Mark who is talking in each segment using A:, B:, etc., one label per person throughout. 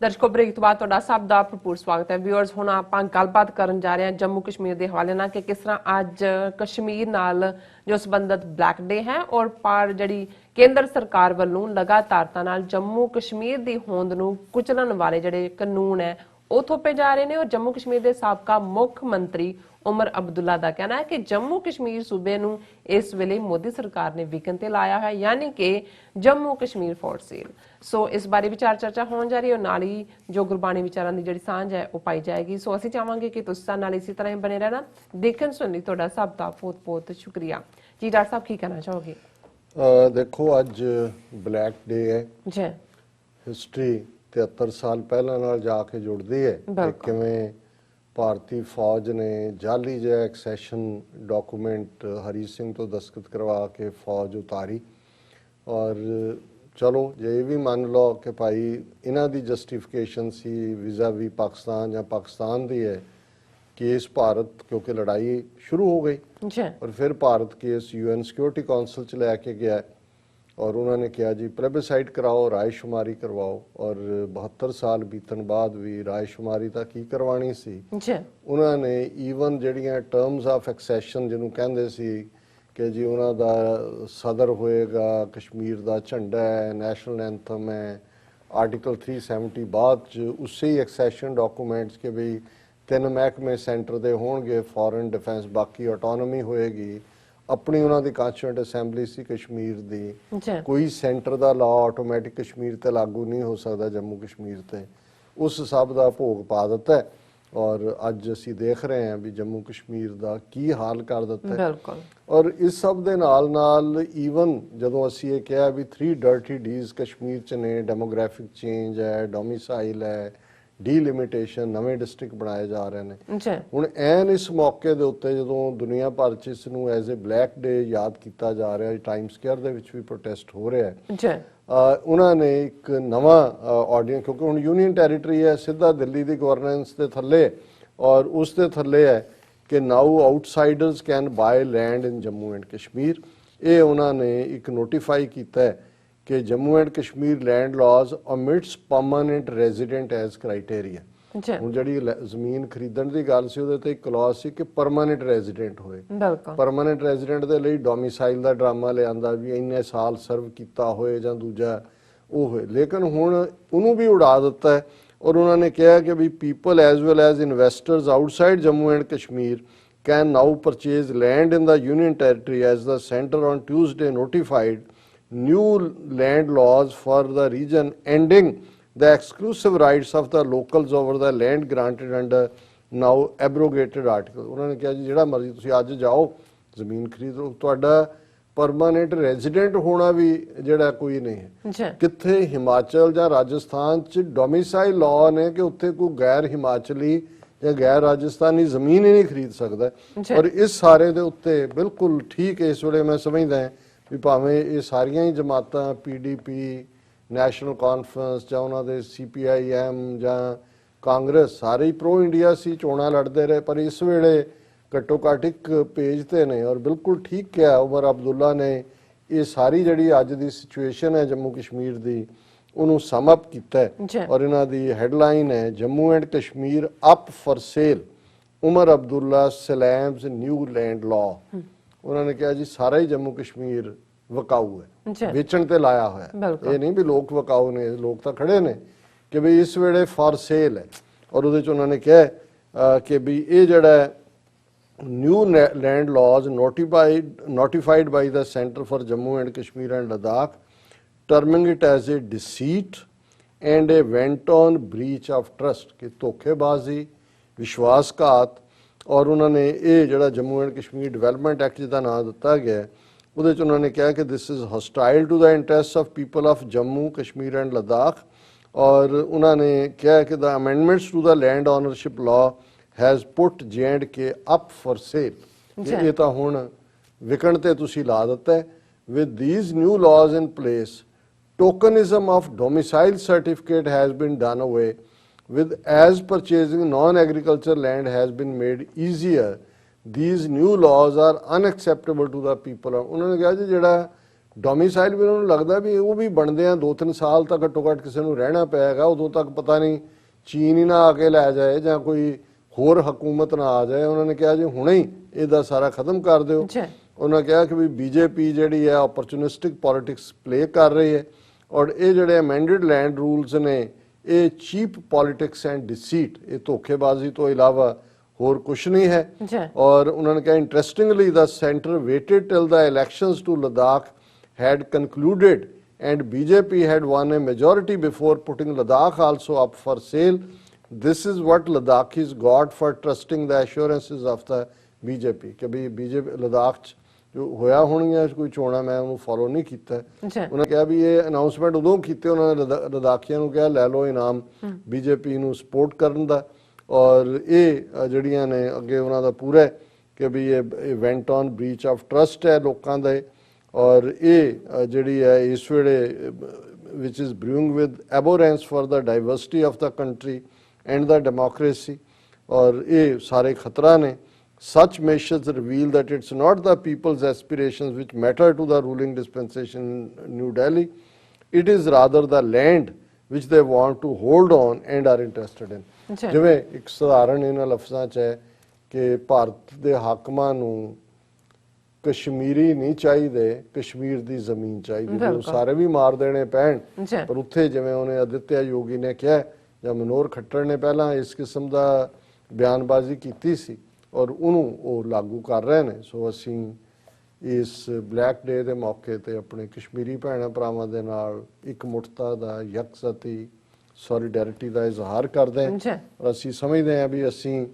A: ਦਰਸ਼ਕੋ break ਤੋਂ ਬਾਅਦ ਤੁਹਾਡਾ ਸਭ ਦਾ ਭਰਪੂਰ ਸਵਾਗਤ ਹੈ। ਵਿਊਅਰਸ ਹੁਣ ਆਪਾਂ ਗੱਲਬਾਤ ਕਰਨ ਜਾ ਰਹੇ ਹਾਂ ਜੰਮੂ ਕਸ਼ਮੀਰ ਦੇ ਹਵਾਲੇ ਨਾਲ ਕਿ ਕਿਸ ਤਰ੍ਹਾਂ ਅੱਜ ਕਸ਼ਮੀਰ ਨਾਲ ਜੋ ਸੰਬੰਧਿਤ ਬਲੈਕ ਡੇ ਹੈ ਔਰ ਪਰ ਜਿਹੜੀ ਕੇਂਦਰ ਸਰਕਾਰ ਵੱਲੋਂ ਲਗਾਤਾਰਤਾ ਨਾਲ ਜੰਮੂ ਕਸ਼ਮੀਰ ਦੀ ਹੋਂਦ ਨੂੰ ਕੁਚਲਣ ਵਾਲੇ ਜਿਹੜੇ ਕਾਨੂੰਨ ਹੈ ਉਹ ਥੋਪੇ ਜਾ ਰਹੇ ਨੇ। ਔਰ ਜੰਮੂ ਕਸ਼ਮੀਰ ਦੇ ਸਾਬਕਾ ਮੁੱਖ ਮੰਤਰੀ ਉਮਰ ਅਬਦੁੱਲਾ ਦਾ ਕਹਿਣਾ ਹੈ ਕਿ ਜੰਮੂ ਕਸ਼ਮੀਰ ਸੂਬੇ ਨੂੰ ਇਸ ਵੇਲੇ ਮੋਦੀ ਸਰਕਾਰ ਨੇ ਵਿਕਣ ਤੇ ਲਾਇਆ ਹੈ, ਯਾਨੀ ਕਿ ਜੰਮੂ ਕਸ਼ਮੀਰ ਫॉर ਸੇਲ। ਸੋ ਇਸ ਬਾਰੇ ਵਿਚਾਰ ਚਰਚਾ ਹੋਣ ਜਾ ਰਹੀ ਹੈ, ਨਾਲ ਹੀ ਜੋ ਗੁਰਬਾਣੀ ਵਿਚਾਰਾਂ ਦੀ ਜਿਹੜੀ ਸਾਂਝ ਹੈ ਉਹ ਪਾਈ ਜਾਏਗੀ। ਸੋ ਅਸੀਂ ਚਾਹਾਂਗੇ ਕਿ ਤੁਸੀਂ ਸਾਡੇ ਨਾਲ ਇਸੇ ਤਰ੍ਹਾਂ ਹੀ ਬਣੇ ਰਹਿਣਾ। ਦੇਖਣ ਸੁਣਨ ਲਈ ਤੁਹਾਡਾ ਸਭ ਦਾ ਬਹੁਤ ਬਹੁਤ ਸ਼ੁਕਰੀਆ ਜੀ। ਡਾਕਟਰ ਸਾਹਿਬ ਕੀ ਕਹਿਣਾ ਚਾਹੋਗੇ?
B: ਦੇਖੋ ਅੱਜ ਬਲੈਕ ਡੇ ਹੈ ਜੀ। ਹਿਸਟਰੀ 73 ਸਾਲ ਪਹਿਲਾਂ ਨਾਲ ਜਾ ਕੇ ਜੁੜਦੀ ਹੈ। ਕਿਵੇਂ ਭਾਰਤੀ ਫੌਜ ਨੇ ਜਾਲੀ ਜਿਹਾ ਐਕਸੈਸ਼ਨ ਡਾਕੂਮੈਂਟ ਹਰੀ ਸਿੰਘ ਤੋਂ ਦਸਤਖਤ ਕਰਵਾ ਕੇ ਫੌਜ ਉਤਾਰੀ। ਔਰ ਚਲੋ ਜੇ ਇਹ ਵੀ ਮੰਨ ਲਓ ਕਿ ਭਾਈ ਇਹਨਾਂ ਦੀ ਜਸਟੀਫਿਕੇਸ਼ਨ ਸੀ ਵੀਜ਼ਾ ਵੀ ਪਾਕਿਸਤਾਨ ਜਾਂ ਪਾਕਿਸਤਾਨ ਦੀ ਹੈ ਕੇਸ ਭਾਰਤ ਕਿਉਂਕਿ ਲੜਾਈ ਸ਼ੁਰੂ ਹੋ ਗਈ ਔਰ ਫਿਰ Bharat case UN security council 'ਚ ਲੈ ਕੇ ਗਿਆ ਔਰ ਉਹਨਾਂ ਨੇ ਕਿਹਾ ਜੀ ਪਲੇਬਸਾਈਟ ਕਰਾਓ, ਰਾਏਸ਼ੁਮਾਰੀ ਕਰਵਾਓ। ਔਰ 72 ਸਾਲ ਬੀਤਣ ਬਾਅਦ ਵੀ ਰਾਏਸ਼ੁਮਾਰੀ ਤਾਂ ਕੀ ਕਰਵਾਣੀ ਸੀ। ਉਹਨਾਂ ਨੇ ਈਵਨ ਜਿਹੜੀਆਂ ਟਰਮਸ ਆਫ ਐਕਸੈਸ਼ਨ ਜਿਹਨੂੰ ਕਹਿੰਦੇ ਸੀ ਕਿ ਜੀ ਉਹਨਾਂ ਦਾ ਸਦਰ ਹੋਏਗਾ, ਕਸ਼ਮੀਰ ਦਾ ਝੰਡਾ ਹੈ, ਨੈਸ਼ਨਲ ਐਂਥਮ ਹੈ, ਆਰਟੀਕਲ 370 ਬਾਅਦ 'ਚ ਉਸੇ ਹੀ ਐਕਸੈਸ਼ਨ ਡਾਕੂਮੈਂਟਸ ਕਿ ਵੀ 3 ਮਹਿਕਮੇ ਸੈਂਟਰ ਦੇ ਹੋਣਗੇ, ਫੋਰਨ ਡਿਫੈਂਸ, ਬਾਕੀ ਆਟੋਨੋਮੀ ਹੋਏਗੀ। ਆਪਣੀ ਉਹਨਾਂ ਦੀ ਕਾਂਸਟੀਟਿਊਂਟ ਅਸੈਂਬਲੀ ਸੀ ਕਸ਼ਮੀਰ ਦੀ, ਕੋਈ ਸੈਂਟਰ ਦਾ ਲਾਅ ਆਟੋਮੈਟਿਕ ਕਸ਼ਮੀਰ ਤੇ ਲਾਗੂ ਨਹੀਂ ਹੋ ਸਕਦਾ ਜੰਮੂ ਕਸ਼ਮੀਰ ਤੇ। ਉਸ ਸਭ ਦਾ ਭੋਗ ਪਾ ਦਿੱਤਾ ਹੈ ਔਰ ਅੱਜ ਅਸੀਂ ਦੇਖ ਰਹੇ ਹਾਂ ਵੀ ਜੰਮੂ ਕਸ਼ਮੀਰ ਦਾ ਕੀ ਹਾਲ ਕਰ ਦਿੱਤਾ ਹੈ। ਔਰ ਇਸ ਸਭ ਦੇ ਨਾਲ ਨਾਲ ਈਵਨ ਜਦੋਂ ਅਸੀਂ ਇਹ ਕਿਹਾ ਵੀ 3 ਡਰਟੀ ਡੀਜ਼ ਕਸ਼ਮੀਰ 'ਚ ਨੇ, ਡੈਮੋਗ੍ਰਾਫਿਕ ਚੇਂਜ ਹੈ, ਡੋਮਿਸਾਈਲ ਹੈ, ਡੀਲਿਮਿਟੇਸ਼ਨ, ਨਵੇਂ ਡਿਸਟ੍ਰਿਕਟ ਬਣਾਏ ਜਾ ਰਹੇ ਨੇ। ਹੁਣ ਐਨ ਇਸ ਮੌਕੇ ਦੇ ਉੱਤੇ ਜਦੋਂ ਦੁਨੀਆ ਭਰ 'ਚ ਇਸ ਨੂੰ ਐਜ਼ ਏ ਬਲੈਕ ਡੇ ਯਾਦ ਕੀਤਾ ਜਾ ਰਿਹਾ, ਟਾਈਮ ਸਕੁਏਅਰ ਦੇ ਵਿੱਚ ਵੀ ਪ੍ਰੋਟੈਸਟ ਹੋ ਰਿਹਾ ਹੈ। ਉਹਨਾਂ ਨੇ ਇੱਕ ਨਵਾਂ ਆਰਡੀਨੈਂਸ, ਕਿਉਂਕਿ ਹੁਣ ਯੂਨੀਅਨ ਟੈਰੀਟਰੀ ਹੈ, ਸਿੱਧਾ ਦਿੱਲੀ ਦੀ ਗਵਰਨੈਂਸ ਦੇ ਥੱਲੇ ਔਰ ਉਸ ਦੇ ਥੱਲੇ ਹੈ ਕਿ now outsiders can buy land in Jammu and Kashmir. ਇਹ ਉਹਨਾਂ ਨੇ ਇੱਕ ਨੋਟੀਫਾਈ ਕੀਤਾ ਹੈ ਕਿ Jammu and Kashmir land laws omits permanent resident as criteria. ਹੁਣ ਜਿਹੜੀ ਜ਼ਮੀਨ ਖਰੀਦਣ ਦੀ ਗੱਲ ਸੀ ਉਹਦੇ ਤੇ ਇੱਕ ਕਲੌਜ਼ ਸੀ ਕਿ ਪਰਮਾਨੈਂਟ ਰੈਜ਼ੀਡੈਂਟ ਹੋਏ। ਪਰਮਾਨੈਂਟ ਰੈਜ਼ੀਡੈਂਟ ਦੇ ਲਈ ਡੋਮਿਸਾਈਲ ਦਾ ਡਰਾਮਾ ਲਿਆਂਦਾ ਵੀ ਇੰਨੇ ਸਾਲ ਸਰਵ ਕੀਤਾ ਹੋਏ ਜਾਂ ਦੂਜਾ ਉਹ ਹੋਏ, ਲੇਕਿਨ ਹੁਣ ਉਹਨੂੰ ਵੀ ਉਡਾ ਦਿੱਤਾ ਹੈ। ਔਰ ਉਹਨਾਂ ਨੇ ਕਿਹਾ ਕਿ we people as well as investors outside Jammu and Kashmir can now purchase land in the union territory as the center on Tuesday notified new land laws for the region ending the exclusive rights of the locals over the land granted under now abrogated article। ਉਹਨਾਂ ਨੇ ਕਿਹਾ ਜੀ ਜਿਹੜਾ ਮਰਜ਼ੀ ਤੁਸੀਂ ਅੱਜ ਜਾਓ ਜ਼ਮੀਨ ਖਰੀਦੋ, ਤੁਹਾਡਾ ਪਰਮਾਨੈਂਟ ਰੈਜ਼ੀਡੈਂਟ ਹੋਣਾ ਵੀ ਜਿਹੜਾ ਕੋਈ ਨਹੀਂ ਹੈ। ਕਿੱਥੇ ਹਿਮਾਚਲ ਜਾਂ ਰਾਜਸਥਾਨ 'ਚ ਡੋਮਿਸਾਈਲ ਲਾਅ ਨੇ ਕਿ ਉੱਥੇ ਕੋਈ ਗੈਰ ਹਿਮਾਚਲੀ ਜਾਂ ਗੈਰ ਰਾਜਸਥਾਨੀ ਜ਼ਮੀਨ ਹੀ ਨਹੀਂ ਖਰੀਦ ਸਕਦਾ। ਔਰ ਇਸ ਸਾਰੇ ਦੇ ਉੱਤੇ ਬਿਲਕੁਲ ਠੀਕ ਇਸ ਵੇਲੇ ਮੈਂ ਸਮਝਦਾ ਵੀ ਭਾਵੇਂ ਇਹ ਸਾਰੀਆਂ ਹੀ ਜਮਾਤਾਂ PDP, ਨੈਸ਼ਨਲ ਕਾਨਫਰੰਸ ਜਾਂ ਉਹਨਾਂ ਦੇ CPIM ਜਾਂ ਕਾਂਗਰਸ ਸਾਰੇ ਹੀ ਪ੍ਰੋ ਇੰਡੀਆ ਸੀ, ਚੋਣਾਂ ਲੜਦੇ ਰਹੇ, ਪਰ ਇਸ ਵੇਲੇ ਘੱਟੋ ਘੱਟ ਇੱਕ ਪੇਜ ਤੇ ਨੇ। ਔਰ ਬਿਲਕੁਲ ਠੀਕ ਕਿਹਾ ਉਮਰ ਅਬਦੁੱਲਾ ਨੇ, ਇਹ ਸਾਰੀ ਜਿਹੜੀ ਅੱਜ ਦੀ ਸਿਚੁਏਸ਼ਨ ਹੈ ਜੰਮੂ ਕਸ਼ਮੀਰ ਦੀ ਉਹਨੂੰ ਸਮ ਅਪ ਕੀਤਾ ਹੈ। ਔਰ ਇਹਨਾਂ ਦੀ ਹੈਡਲਾਈਨ ਹੈ Jammu and Kashmir up for sale, ਉਮਰ ਅਬਦੁੱਲਾ ਸਲੈਮਸ ਨਿਊ ਲੈਂਡ ਲਾਅ। ਉਹਨਾਂ ਨੇ ਕਿਹਾ ਜੀ ਸਾਰਾ ਹੀ ਜੰਮੂ ਕਸ਼ਮੀਰ ਵਿਕਾਊ ਹੈ, ਵੇਚਣ ਤੇ ਲਾਇਆ ਹੋਇਆ। ਇਹ ਨਹੀਂ ਵੀ ਲੋਕ ਵਿਕਾਊ ਨੇ, ਲੋਕ ਤਾਂ ਖੜੇ ਨੇ ਕਿ ਵੀ ਇਸ ਵੇਲੇ ਫॉर ਸੇਲ ਹੈ। ਔਰ ਉਹਦੇ 'ਚ ਉਹਨਾਂ ਨੇ ਕਿਹਾ ਕਿ ਵੀ ਇਹ ਜਿਹੜਾ new land ਲਾਜ਼ notified by the Center for Jammu and Kashmir and Ladakh, terming it as a deceit and a wanton breach of trust कि ਧੋਖੇਬਾਜ਼ੀ, ਵਿਸ਼ਵਾਸਘਾਤ। ਔਰ ਉਹਨਾਂ ਨੇ ਇਹ ਜਿਹੜਾ Jammu and Kashmir development act ਜਿਹਦਾ ਨਾਂ ਦਿੱਤਾ ਗਿਆ ਉਹਦੇ 'ਚ ਉਹਨਾਂ ਨੇ ਕਿਹਾ ਕਿ this is hostile to the interest of people of Jammu Kashmir and Ladakh. ਔਰ ਉਹਨਾਂ ਨੇ ਕਿਹਾ ਕਿ the amendments to the land ownership law has put J&K up for sale. ਇਹ ਤਾਂ ਹੁਣ ਵਿਕਣ ਤੇ ਤੁਸੀਂ ਲਾ ਦਿੱਤਾ ਹੈ। With these new laws in place tokenism of domicile certificate has been done away with, as purchasing non-agriculture land has been made easier. These new laws are unacceptable to the people। ਉਹਨਾਂ ਨੇ ਕਿਹਾ ਜੀ ਜਿਹੜਾ domicile ਵੀ ਉਹਨਾਂ ਨੂੰ ਲੱਗਦਾ ਵੀ ਉਹ ਵੀ ਬਣਦੇ ਆ 2-3 ਸਾਲ ਤੱਕ ਘੱਟੋ ਘੱਟ ਕਿਸੇ ਨੂੰ ਰਹਿਣਾ ਪਏਗਾ, ਉਦੋਂ ਤੱਕ ਪਤਾ ਨਹੀਂ ਚੀਨ ਹੀ ਨਾ ਆ ਕੇ ਲੈ ਜਾਏ ਜਾਂ ਕੋਈ ਹੋਰ ਹਕੂਮਤ ਨਾ ਆ ਜਾਏ। ਉਹਨਾਂ ਨੇ ਕਿਹਾ ਜੀ ਹੁਣੇ ਹੀ ਇਹਦਾ ਸਾਰਾ ਖਤਮ ਕਰ ਦਿਓ। ਉਹਨਾਂ ਕਿਹਾ ਕਿ ਵੀ ਬੀਜੇਪੀ ਜਿਹੜੀ ਹੈ ਓਪਰਚੁਨਿਸਟਿਕ ਪੋਲਿਟਿਕਸ ਪਲੇ ਕਰ ਰਹੀ ਹੈ ਔਰ ਇਹ ਜਿਹੜੇ ਅਮੈਂਡਡ ਲੈਂਡ ਰੂਲਸ ਨੇ ਇਹ ਚੀਪ ਪੋਲਿਟਿਕਸ ਐਂਡ ਡਿਸੀਟ, ਇਹ ਧੋਖੇਬਾਜ਼ੀ ਤੋਂ ਇਲਾਵਾ ਹੋਰ ਕੁਛ ਨਹੀਂ ਹੈ। ਔਰ ਉਹਨਾਂ ਨੇ ਕਿਹਾ interestingly the centre waited till the elections to Ladakh had concluded and BJP had won a majority before putting Ladakh also up for sale. This is what Ladakhis got for trusting the assurances of the BJP ਕਿ ਵੀ BJP Ladakh 'ਚ ਜੋ ਹੋਇਆ ਹੋਣਗੀਆਂ ਕੋਈ ਚੋਣਾਂ ਮੈਂ ਉਹਨੂੰ follow ਨਹੀਂ ਕੀਤਾ। ਉਹਨਾਂ ਕਿਹਾ ਵੀ ਇਹ ਅਨਾਉਂਸਮੈਂਟ ਉਦੋਂ ਕੀਤੇ ਉਹਨਾਂ ਨੇ ਲਦਾਖੀਆਂ ਨੂੰ ਕਿਹਾ ਲੈ ਲਓ ਇਨਾਮ BJP ਨੂੰ ਸਪੋਰਟ ਕਰਨ ਦਾ ਔਰ ਇਹ ਜਿਹੜੀਆਂ ਨੇ ਅੱਗੇ ਉਹਨਾਂ ਦਾ ਪੂਰਾ ਕਿ ਵੀ ਇਹ ਵੈਂਟ ਔਨ ਬ੍ਰੀਚ ਆਫ ਟਰਸਟ ਹੈ ਲੋਕਾਂ ਦਾ ਔਰ ਇਹ ਜਿਹੜੀ ਹੈ ਇਸ ਵੇਲੇ which is brewing with abhorrence for the diversity of the country and the democracy ਔਰ ਇਹ ਸਾਰੇ ਖਤਰਾ ਨੇ। Such measures reveal that it's not the people's aspirations which matter to the ruling dispensation in New Delhi. It is rather the land which they want to hold on and are interested in. ਜਿਵੇਂ ਇੱਕ ਸਧਾਰਨ ਇਹਨਾਂ ਲਫ਼ਜ਼ਾਂ 'ਚ ਹੈ ਕਿ ਭਾਰਤ ਦੇ ਹਾਕਮਾਂ ਨੂੰ ਕਸ਼ਮੀਰੀ ਨਹੀਂ ਚਾਹੀਦੇ, ਕਸ਼ਮੀਰ ਦੀ ਜ਼ਮੀਨ ਚਾਹੀਦੀ। ਉਹ ਸਾਰੇ ਵੀ ਮਾਰ ਦੇਣੇ ਪੈਣ ਪਰ ਉੱਥੇ ਜਿਵੇਂ ਉਹਨੇ ਆਦਿਤਿਆ ਯੋਗੀ ਨੇ ਕਿਹਾ ਜਾਂ ਮਨੋਹਰ ਖੱਟਰ ਨੇ ਪਹਿਲਾਂ ਇਸ ਕਿਸਮ ਦਾ ਬਿਆਨਬਾਜ਼ੀ ਕੀਤੀ ਸੀ ਔਰ ਉਹਨੂੰ ਉਹ ਲਾਗੂ ਕਰ ਰਹੇ ਨੇ। ਸੋ ਅਸੀਂ ਇਸ ਬਲੈਕ ਡੇ ਦੇ ਮੌਕੇ ਤੇ ਆਪਣੇ ਕਸ਼ਮੀਰੀ ਭੈਣਾਂ ਭਰਾਵਾਂ ਦੇ ਨਾਲ ਇੱਕ ਮੁੱਠਤਾ ਦਾ ਯਕਸਤੀ ਸੋਲੀਡੈਰਿਟੀ ਦਾ ਇਜ਼ਹਾਰ ਕਰਦੇ ਹਾਂ ਔਰ ਅਸੀਂ ਸਮਝਦੇ ਹਾਂ ਵੀ ਅਸੀਂ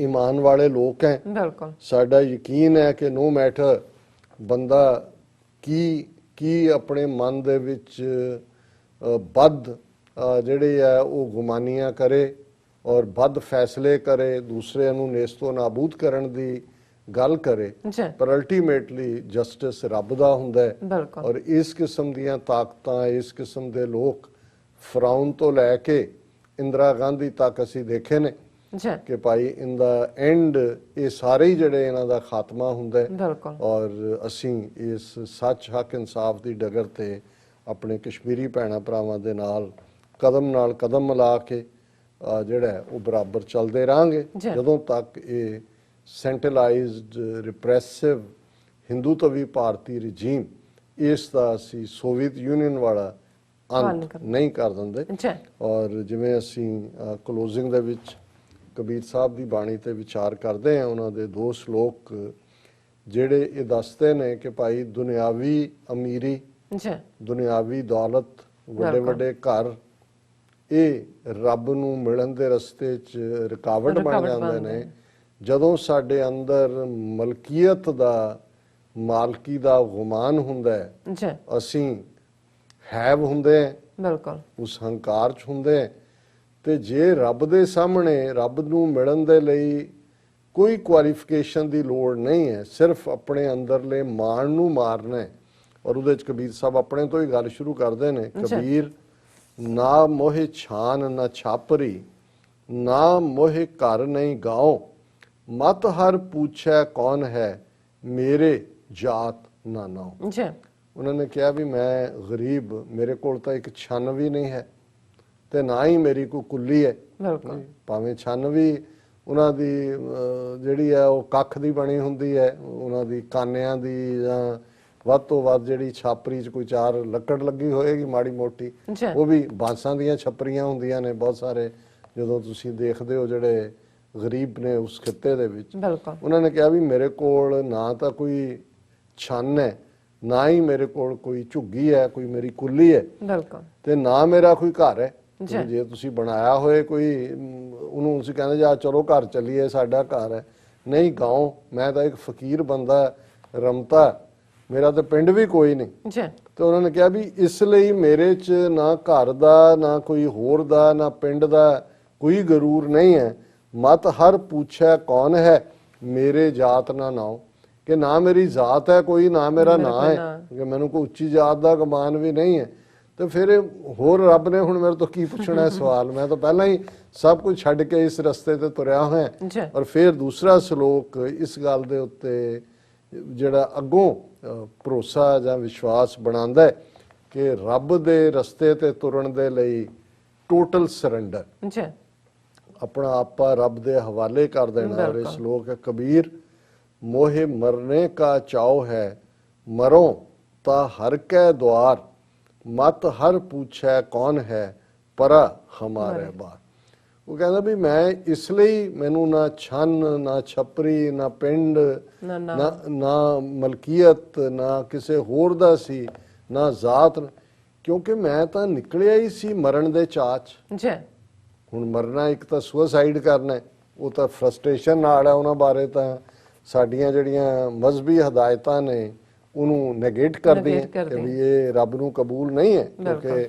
B: ਈਮਾਨ ਵਾਲੇ ਲੋਕ ਹੈ। ਬਿਲਕੁਲ ਸਾਡਾ ਯਕੀਨ ਹੈ ਕਿ ਨੋ ਮੈਟਰ ਬੰਦਾ ਕੀ ਆਪਣੇ ਮਨ ਦੇ ਵਿੱਚ ਬਦ ਜਿਹੜੇ ਆ ਉਹ ਗੁਮਾਨੀਆਂ ਕਰੇ ਔਰ ਬਦ ਫੈਸਲੇ ਕਰੇ, ਦੂਸਰਿਆਂ ਨੂੰ ਨੇਸਤੋ ਨਾਬੂਦ ਕਰਨ ਦੀ ਗੱਲ ਕਰੇ ਪਰ ਅਲਟੀਮੇਟਲੀ ਜਸਟਿਸ ਰੱਬ ਦਾ ਹੁੰਦਾ ਹੈ ਔਰ ਇਸ ਕਿਸਮ ਦੀਆਂ ਤਾਕਤਾਂ ਇਸ ਕਿਸਮ ਦੇ ਲੋਕ ਫਰਾਉਨ ਤੋਂ ਲੈ ਕੇ ਇੰਦਰਾ ਗਾਂਧੀ ਤੱਕ ਅਸੀਂ ਦੇਖੇ ਨੇ ਕਿ ਭਾਈ ਇਨ ਦਾ ਐਂਡ ਇਹ ਸਾਰੇ ਹੀ ਜਿਹੜੇ ਇਹਨਾਂ ਦਾ ਖਾਤਮਾ ਹੁੰਦਾ ਹੈ ਔਰ ਅਸੀਂ ਇਸ ਸੱਚ ਹੱਕ ਇਨਸਾਫ ਦੀ ਡਗਰ ਤੇ ਆਪਣੇ ਕਸ਼ਮੀਰੀ ਭੈਣਾਂ ਭਰਾਵਾਂ ਦੇ ਨਾਲ ਕਦਮ ਮਿਲਾ ਕੇ ਜਿਹੜਾ ਉਹ ਬਰਾਬਰ ਚੱਲਦੇ ਰਹਾਂਗੇ ਜਦੋਂ ਤੱਕ ਇਹ ਸੈਂਟਰਲਾਈਜ਼ਡ ਰਿਪਰੈਸਿਵ ਹਿੰਦੂਤਵੀ ਭਾਰਤੀ ਰਜੀਮ ਇਸ ਦਾ ਅਸੀਂ ਸੋਵੀਅਤ ਯੂਨੀਅਨ ਵਾਲਾ ਅੰਤ ਨਹੀਂ ਕਰ ਦਿੰਦੇ। ਔਰ ਜਿਵੇਂ ਅਸੀਂ ਕਲੋਜ਼ਿੰਗ ਦੇ ਵਿੱਚ ਕਬੀਰ ਸਾਹਿਬ ਦੀ ਬਾਣੀ ਤੇ ਵਿਚਾਰ ਕਰਦੇ ਹਾਂ ਉਹਨਾਂ ਦੇ 2 ਸ਼ਲੋਕ ਜਿਹੜੇ ਇਹ ਦੱਸਦੇ ਨੇ ਕਿ ਭਾਈ ਦੁਨਿਆਵੀ ਅਮੀਰੀ ਦੁਨਿਆਵੀ ਦੌਲਤ ਵੱਡੇ ਵੱਡੇ ਘਰ ਇਹ ਰੱਬ ਨੂੰ ਮਿਲਣ ਦੇ ਰਸਤੇ 'ਚ ਰੁਕਾਵਟ ਬਣ ਜਾਂਦੇ ਨੇ ਜਦੋਂ ਸਾਡੇ ਅੰਦਰ ਮਲਕੀਅਤ ਦਾ ਮਾਲਕੀ ਦਾ ਗੁਮਾਨ ਹੁੰਦਾ ਹੈ ਅਸੀਂ ਹੈਵ ਹੁੰਦੇ ਬਿਲਕੁਲ ਉਸ ਹੰਕਾਰ 'ਚ ਹੁੰਦੇ ਤੇ ਜੇ ਰੱਬ ਦੇ ਸਾਹਮਣੇ ਰੱਬ ਨੂੰ ਮਿਲਣ ਦੇ ਲਈ ਕੋਈ ਕੁਆਲੀਫਿਕੇਸ਼ਨ ਦੀ ਲੋੜ ਨਹੀਂ ਹੈ ਸਿਰਫ ਆਪਣੇ ਅੰਦਰਲੇ ਮਾਣ ਨੂੰ ਮਾਰਨਾ ਹੈ ਔਰ ਉਹਦੇ 'ਚ ਕਬੀਰ ਸਾਹਿਬ ਆਪਣੇ ਤੋਂ ਹੀ ਗੱਲ ਸ਼ੁਰੂ ਕਰਦੇ ਨੇ ਕਬੀਰ ਨਾ ਮੋਹਿ ਛਾਨ ਨਾ ਛਾਪਰੀ ਨਾ ਮੋਹਿ ਘਰ ਨਹੀਂ ਗਾਉ ਮਤ ਹਰ ਪੁੱਛੈ ਕੌਣ ਹੈ ਮੇਰੇ ਜਾਤ ਨਾ ਨਾਉ। ਉਹਨਾਂ ਨੇ ਕਿਹਾ ਵੀ ਮੈਂ ਗਰੀਬ ਮੇਰੇ ਕੋਲ ਤਾਂ ਇੱਕ ਛੰਨ ਵੀ ਨਹੀਂ ਹੈ ਤੇ ਨਾ ਹੀ ਮੇਰੀ ਕੋਈ ਕੁੱਲੀ ਹੈ ਭਾਵੇਂ ਛੰਨ ਵੀ ਉਹਨਾਂ ਦੀ ਜਿਹੜੀ ਹੈ ਉਹ ਕੱਖ ਦੀ ਬਣੀ ਹੁੰਦੀ ਹੈ ਉਹਨਾਂ ਦੀ ਕਾਨਿਆਂ ਦੀ ਜਾਂ ਵੱਧ ਤੋਂ ਵੱਧ ਜਿਹੜੀ ਛਾਪਰੀ 'ਚ ਕੋਈ 4 ਲੱਕੜ ਲੱਗੀ ਹੋਏਗੀ ਮਾੜੀ ਮੋਟੀ ਉਹ ਵੀ ਬਾਂਸਾਂ ਦੀਆਂ ਛੱਪਰੀਆਂ ਹੁੰਦੀਆਂ ਨੇ ਬਹੁਤ ਸਾਰੇ ਜਦੋਂ ਤੁਸੀਂ ਦੇਖਦੇ ਹੋ ਜਿਹੜੇ ਗਰੀਬ ਨੇ ਉਸ ਖਿੱਤੇ ਦੇ ਵਿੱਚ। ਉਹਨਾਂ ਨੇ ਕਿਹਾ ਵੀ ਮੇਰੇ ਕੋਲ ਨਾ ਤਾਂ ਕੋਈ ਛੰਨ ਹੈ ਨਾ ਹੀ ਮੇਰੇ ਕੋਲ ਕੋਈ ਝੁੱਗੀ ਹੈ ਕੋਈ ਮੇਰੀ ਕੁੱਲੀ ਹੈ ਤੇ ਨਾ ਮੇਰਾ ਕੋਈ ਘਰ ਹੈ। ਜੇ ਤੁਸੀਂ ਬਣਾਇਆ ਹੋਏ ਕੋਈ ਉਹਨੂੰ ਤੁਸੀਂ ਕਹਿੰਦੇ ਜਾ ਚਲੋ ਘਰ ਚੱਲੀਏ ਸਾਡਾ ਘਰ ਹੈ ਨਹੀਂ ਗਾਉਂ ਮੈਂ ਤਾਂ ਇੱਕ ਫਕੀਰ ਬੰਦਾ ਰਮਤਾ ਮੇਰਾ ਤਾਂ ਪਿੰਡ ਵੀ ਕੋਈ ਨਹੀਂ ਤੇ ਉਹਨਾਂ ਨੇ ਕਿਹਾ ਵੀ ਇਸ ਲਈ ਮੇਰੇ 'ਚ ਨਾ ਘਰ ਦਾ ਨਾ ਕੋਈ ਹੋਰ ਦਾ ਨਾ ਪਿੰਡ ਦਾ ਕੋਈ ਗਰੂਰ ਨਹੀਂ ਹੈ ਮਤ ਹਰ ਪੁੱਛੈ ਕੌਣ ਹੈ ਮੇਰੇ ਜਾਤ ਨਾ ਨਾਉ ਕਿ ਨਾ ਮੇਰੀ ਜ਼ਾਤ ਹੈ ਕੋਈ ਨਾ ਮੇਰਾ ਨਾਂ ਹੈ ਕਿ ਮੈਨੂੰ ਕੋਈ ਉੱਚੀ ਜਾਤ ਦਾ ਗੁਮਾਨ ਵੀ ਨਹੀਂ ਹੈ ਤੇ ਫਿਰ ਹੋਰ ਰੱਬ ਨੇ ਹੁਣ ਮੇਰੇ ਤੋਂ ਕੀ ਪੁੱਛਣਾ ਹੈ ਸਵਾਲ ਮੈਂ ਤਾਂ ਪਹਿਲਾਂ ਹੀ ਸਭ ਕੁਝ ਛੱਡ ਕੇ ਇਸ ਰਸਤੇ ਤੇ ਤੁਰਿਆ ਹੋਇਆ ਔਰ ਫਿਰ ਦੂਸਰਾ ਸ਼ਲੋਕ ਇਸ ਗੱਲ ਦੇ ਉੱਤੇ ਜਿਹੜਾ ਅੱਗੋਂ ਭਰੋਸਾ ਜਾਂ ਵਿਸ਼ਵਾਸ ਬਣਾਉਂਦਾ ਹੈ ਕਿ ਰੱਬ ਦੇ ਰਸਤੇ ਤੇ ਤੁਰਨ ਦੇ ਲਈ ਟੋਟਲ ਸਰੈਂਡਰ,
A: ਜੀ,
B: अपना आपा रब दे हवाले कर देना। और इस श्लोक है, कबीर मोहे मरने का चाव है, मरो ता हर के द्वार, मत हर पूछे कौन है, परा हमारे बार। वो कहता भी मैं इसलिए मैनू ना छन ना छपरी ना पिंड ना मलकीयत ना किसी होर दा सी ना जात, क्योंकि मैं तो निकलिया ही सी मरण दे चाच। ਹੁਣ ਮਰਨਾ ਇੱਕ ਤਾਂ ਸੁਸਾਈਡ ਕਰਨਾ, ਉਹ ਤਾਂ ਫਰਸਟ੍ਰੇਸ਼ਨ ਨਾਲ ਹੈ। ਉਹਨਾਂ ਬਾਰੇ ਤਾਂ ਸਾਡੀਆਂ ਜਿਹੜੀਆਂ ਮਜ਼ਹਬੀ ਹਦਾਇਤਾਂ ਨੇ ਉਹਨੂੰ ਨੈਗੇਟ ਕਰਦੀਆਂ ਕਿ ਵੀ ਇਹ ਰੱਬ ਨੂੰ ਕਬੂਲ ਨਹੀਂ ਹੈ, ਕਿਉਂਕਿ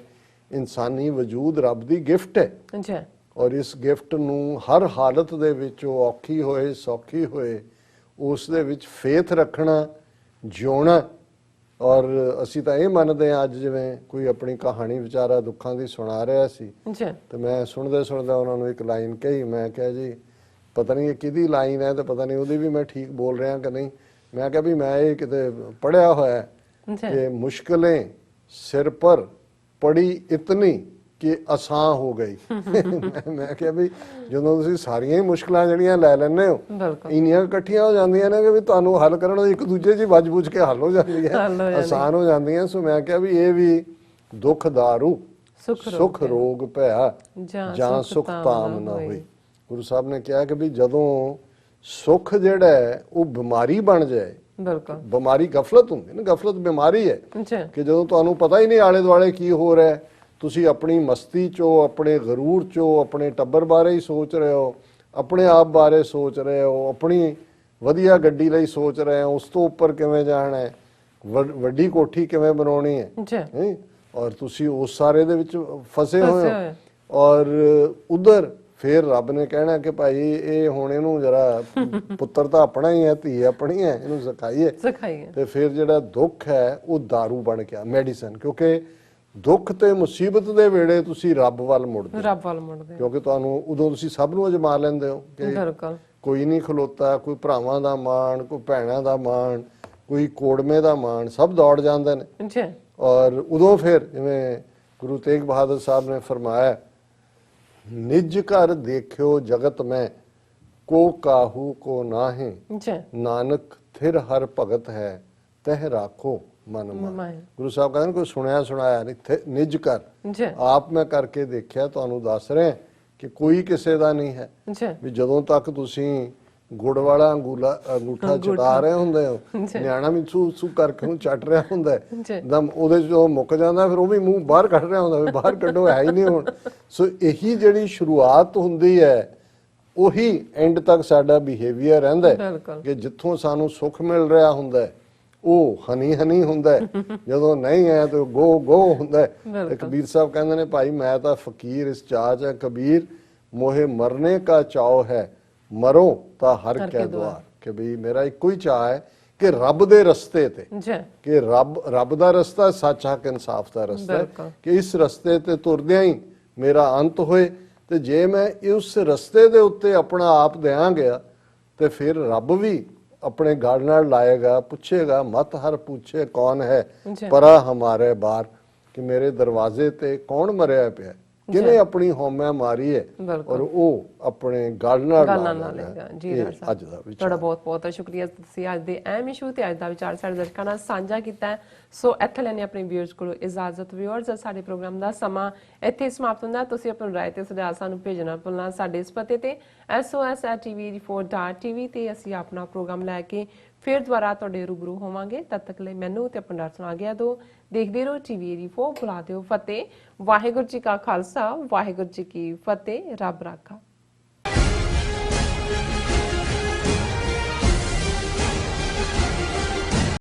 B: ਇਨਸਾਨੀ ਵਜੂਦ ਰੱਬ ਦੀ ਗਿਫਟ ਹੈ। ਔਰ ਇਸ ਗਿਫਟ ਨੂੰ ਹਰ ਹਾਲਤ ਦੇ ਵਿੱਚ, ਉਹ ਔਖੀ ਹੋਏ ਸੌਖੀ ਹੋਏ, ਉਸ ਦੇ ਵਿੱਚ ਫੇਥ ਰੱਖਣਾ, ਜਿਉਣਾ। ਔਰ ਅਸੀਂ ਤਾਂ ਇਹ ਮੰਨਦੇ ਹਾਂ, ਅੱਜ ਜਿਵੇਂ ਕੋਈ ਆਪਣੀ ਕਹਾਣੀ ਵਿਚਾਰਾ ਦੁੱਖਾਂ ਦੀ ਸੁਣਾ ਰਿਹਾ ਸੀ ਤੇ ਮੈਂ ਸੁਣਦੇ ਸੁਣਦੇ ਉਹਨਾਂ ਨੂੰ ਇੱਕ ਲਾਈਨ ਕਹੀ। ਮੈਂ ਕਿਹਾ ਜੀ ਪਤਾ ਨਹੀਂ ਇਹ ਕਿਹਦੀ ਲਾਈਨ ਹੈ ਤੇ ਪਤਾ ਨਹੀਂ ਉਹਦੀ ਵੀ ਮੈਂ ਠੀਕ ਬੋਲ ਰਿਹਾ ਕਿ ਨਹੀਂ। ਮੈਂ ਕਿਹਾ ਵੀ ਮੈਂ ਇਹ ਕਿਤੇ ਪੜ੍ਹਿਆ ਹੋਇਆ ਕਿ ਮੁਸ਼ਕਿलें ਸਿਰ ਪਰ ਪੜੀ ਇਤਨੀ ਕਿ ਆਸਾਨ ਹੋ ਗਈ। ਮੈਂ ਕਿਹਾ ਵੀ ਜਦੋਂ ਤੁਸੀਂ ਸਾਰੀਆਂ ਹੀ ਮੁਸ਼ਕਲਾਂ ਜਿਹੜੀਆਂ ਲੈ ਲੈਂਦੇ ਹੋ, ਇੰਨੀਆਂ ਇਕੱਠੀਆਂ ਹੋ ਜਾਂਦੀਆਂ ਨੇ ਕਿ ਵੀ ਤੁਹਾਨੂੰ ਹੱਲ ਕਰਨ ਇੱਕ ਦੂਜੇ 'ਚ ਹੀ ਵੱਜ ਬੁੱਝ ਕੇ ਹੱਲ ਹੋ ਜਾਂਦੀ ਹੈ, ਆਸਾਨ ਹੋ ਜਾਂਦੀਆਂ। ਸੋ ਮੈਂ ਕਿਹਾ ਵੀ ਇਹ ਵੀ ਦੁੱਖ ਦਾਰੂ ਸੁਖ ਰੋਗ ਭਇਆ ਜਾਂ ਸੁਖ ਤਾਮ ਨਾ ਹੋਈ। ਗੁਰੂ ਸਾਹਿਬ ਨੇ ਕਿਹਾ ਕਿ ਵੀ ਜਦੋਂ ਸੁਖ ਜਿਹੜਾ ਹੈ ਉਹ ਬਿਮਾਰੀ ਬਣ ਜਾਏ, ਬਿਮਾਰੀ ਗਫਲਤ ਹੁੰਦੀ ਨਾ, ਗਫਲਤ ਬਿਮਾਰੀ ਹੈ ਕਿ ਜਦੋਂ ਤੁਹਾਨੂੰ ਪਤਾ ਹੀ ਨਹੀਂ ਆਲੇ ਦੁਆਲੇ ਕੀ ਹੋ ਰਿਹਾ, ਤੁਸੀਂ ਆਪਣੀ ਮਸਤੀ ਚੋਂ, ਆਪਣੇ ਗਰੂਰ ਚੋਂ, ਆਪਣੇ ਟੱਬਰ ਬਾਰੇ ਹੀ ਸੋਚ ਰਹੇ ਹੋ, ਆਪਣੇ ਆਪ ਬਾਰੇ ਸੋਚ ਰਹੇ ਹੋ, ਆਪਣੀ ਵਧੀਆ ਗੱਡੀ ਲਈ ਸੋਚ ਰਹੇ ਹੋ, ਉਸ ਤੋਂ ਉੱਪਰ ਕਿਵੇਂ ਜਾਣਾ ਹੈ, ਵੱਡੀ ਕੋਠੀ ਕਿਵੇਂ ਬਣਾਉਣੀ ਹੈ, ਔਰ ਤੁਸੀਂ ਉਸ ਸਾਰੇ ਦੇ ਵਿੱਚ ਫਸੇ ਹੋਏ ਹੋ। ਔਰ ਉਧਰ ਫਿਰ ਰੱਬ ਨੇ ਕਹਿਣਾ ਕਿ ਭਾਈ ਇਹ ਹੁਣ ਇਹਨੂੰ ਜਰਾ ਪੁੱਤਰ ਤਾਂ ਆਪਣਾ ਹੀ ਹੈ, ਧੀ ਆਪਣੀ ਹੈ, ਇਹਨੂੰ ਸਿਖਾਈਏ। ਤੇ ਫਿਰ ਜਿਹੜਾ ਦੁੱਖ ਹੈ ਉਹ ਦਾਰੂ ਬਣ ਗਿਆ, ਮੈਡੀਸਨ। ਕਿਉਂਕਿ ਦੁੱਖ ਤੇ ਮੁਸੀਬਤ ਦੇ ਵੇਲੇ ਤੁਸੀਂ ਰੱਬ ਵੱਲ ਮੁੜਦੇ, ਕਿਉਂਕਿ ਤੁਹਾਨੂੰ ਉਦੋਂ ਤੁਸੀਂ ਸਭ ਨੂੰ ਅਜਮਾ ਲੈਂਦੇ ਹੋ ਕਿ ਕੋਈ ਨਹੀਂ ਖਲੋਤਾ, ਕੋਈ ਭਰਾਵਾਂ ਦਾ ਮਾਣ, ਕੋਈ ਭੈਣਾਂ ਦਾ ਮਾਣ, ਕੋਈ ਕੋੜਮੇ ਦਾ ਮਾਣ, ਸਭ ਦੌੜ ਜਾਂਦੇ ਨੇ। ਔਰ ਉਦੋਂ ਫਿਰ ਜਿਵੇਂ ਗੁਰੂ ਤੇਗ ਬਹਾਦਰ ਸਾਹਿਬ ਨੇ ਫਰਮਾਇਆ, ਨਿਜ ਘਰ ਦੇਖਿਓ ਜਗਤ ਮੈਂ, ਕੋ ਕਾਹੂ ਕੋ ਨਾਹੀਂ, ਨਾਨਕ ਥਿਰ ਹਰ ਭਗਤ ਹੈ, ਤਹਿ ਰਾਖੋ ਮਨ ਮਾਹਿ। ਗੁਰੂ ਸਾਹਿਬ ਕਹਿੰਦੇ ਕੋਈ ਸੁਣਿਆ ਸੁਣਾਇਆ ਨਹੀਂ, ਨਿਜ ਘਰ ਆਪ ਮੈਂ ਕਰਕੇ ਦੇਖਿਆ, ਤੁਹਾਨੂੰ ਦੱਸ ਰਿਹਾ ਕਿ ਕੋਈ ਕਿਸੇ ਦਾ ਨਹੀਂ ਹੈ। ਵੀ ਜਦੋਂ ਤੱਕ ਤੁਸੀਂ ਗੁੜ ਵਾਲਾ ਅੰਗੂਠਾ ਚਟਾ ਰਹੇ ਹੁੰਦੇ ਹੋ, ਨਿਆਣਾ ਵੀ ਸੂ ਕਰਕੇ ਉਹਨੂੰ ਚੱਟ ਰਿਹਾ ਹੁੰਦਾ ਦਮ, ਉਹਦੇ ਚ ਮੁੱਕ ਜਾਂਦਾ, ਫਿਰ ਉਹ ਵੀ ਮੂੰਹ ਬਾਹਰ ਕੱਢ ਰਿਹਾ ਹੁੰਦਾ, ਵੀ ਬਾਹਰ ਕੱਢੋ, ਹੈ ਹੀ ਨਹੀਂ ਹੁਣ। ਸੋ ਇਹੀ ਜਿਹੜੀ ਸ਼ੁਰੂਆਤ ਹੁੰਦੀ ਹੈ, ਉਹੀ ਐਂਡ ਤੱਕ ਸਾਡਾ ਬਿਹੇਵੀਅਰ ਰਹਿੰਦਾ ਕਿ ਜਿੱਥੋਂ ਸਾਨੂੰ ਸੁੱਖ ਮਿਲ ਰਿਹਾ ਹੁੰਦਾ ਉਹ ਹਨੀ ਹਨੀ ਹੁੰਦਾ, ਜਦੋਂ ਨਹੀਂ ਹੈ ਤਾਂ ਗੋ ਗੋ ਹੁੰਦਾ। ਤੇ ਕਬੀਰ ਸਾਹਿਬ ਕਹਿੰਦੇ ਨੇ, ਭਾਈ ਮੈਂ ਤਾਂ ਫਕੀਰ ਇਸ ਚਾਚ ਹੈ, ਕਬੀਰ ਮੋਹੇ ਮਰਨੇ ਕਾ ਚਾਉ ਹੈ, ਮਰੋ ਤਾਂ ਹਰ ਕੇ ਦੁਆਰ। ਕਿ ਵੀ ਮੇਰਾ ਇੱਕੋ ਹੀ ਚਾਹ ਹੈ ਕਿ ਰੱਬ ਦੇ ਰਸਤੇ ਤੇ, ਕਿ ਰੱਬ ਦਾ ਰਸਤਾ ਸੱਚ ਹੱਕ ਇਨਸਾਫ ਦਾ ਰਸਤਾ ਹੈ, ਕਿ ਇਸ ਰਸਤੇ ਤੇ ਤੁਰਦਿਆਂ ਹੀ ਮੇਰਾ ਅੰਤ ਹੋਏ। ਤੇ ਜੇ ਮੈਂ ਉਸ ਰਸਤੇ ਦੇ ਉੱਤੇ ਆਪਣਾ ਆਪ ਦਿਆਂ ਗਿਆ ਤੇ ਫਿਰ ਰੱਬ ਵੀ ਆਪਣੇ ਗਲ ਨਾਲ ਲਾਏਗਾ, ਪੁੱਛੇਗਾ, ਮਤ ਹਰ ਪੁੱਛੇ ਕੌਣ ਹੈ, ਪਰਾ ਹਮਾਰੇ ਬਾਰ, ਕਿ ਮੇਰੇ ਦਰਵਾਜ਼ੇ ਤੇ ਕੌਣ ਮਰਿਆ ਪਿਆ, ਕਿਹਨੇ ਆਪਣੀ ਹਉਮੈ ਮਾਰੀ ਹੈ, ਔਰ ਉਹ ਆਪਣੇ ਗਲ ਨਾਲ ਲਾਏਗਾ।
A: ਜੀ ਅੱਜ ਦਾ ਤੁਹਾਡਾ ਬਹੁਤ ਬਹੁਤ ਸ਼ੁਕਰੀਆ, ਤੁਸੀਂ ਅੱਜ ਦੇ ਅਹਿਮ ਇਸ਼ੂ ਤੇ ਅੱਜ ਦਾ ਵਿਚਾਰ ਸਾਡੇ ਦਰਸ਼ਕਾਂ ਨਾਲ ਸਾਂਝਾ ਕੀਤਾ। ਸੋ ਇੱਥੇ ਲੈਣੇ ਆਪਣੇ ਵਿਊਅਰਸ ਕੋਲੋਂ ਇਜਾਜ਼ਤ। ਵਿਊਅਰਸ, ਸਾਡੇ ਪ੍ਰੋਗਰਾਮ ਦਾ ਸਮਾਂ ਇੱਥੇ ਸਮਾਪਤ ਹੁੰਦਾ। ਤੁਸੀਂ ਆਪਣੀ ਰਾਏ ਤੇ ਸੁਝਾਅ ਸਾਨੂੰ ਭੇਜਣਾ ਭੁੱਲਣਾ ਸਾਡੇ ਇਸ ਪਤੇ ਤੇ SOS@P4.TV ਤੇ ਅਸੀਂ ਆਪਣਾ ਪ੍ਰੋਗਰਾਮ ਲੈ ਕੇ ਫਿਰ ਦੁਬਾਰਾ ਤੁਹਾਡੇ ਰੂਬਰੂ ਹੋਵਾਂਗੇ। ਤਦ ਤੱਕ ਲਈ ਮੈਨੂੰ ਤੇ ਆਪਣਾ ਡਾਕਟਰ ਆ ਗਿਆ ਦੋ। ਦੇਖਦੇ ਰਹੋ TV84, ਬੁਲਾ ਦਿਓ ਫਤਿਹ। ਵਾਹਿਗੁਰੂ ਜੀ ਕਾ ਖਾਲਸਾ, ਵਾਹਿਗੁਰੂ ਜੀ ਕੀ ਫਤਿਹ। ਰੱਬ ਰਾਖਾ।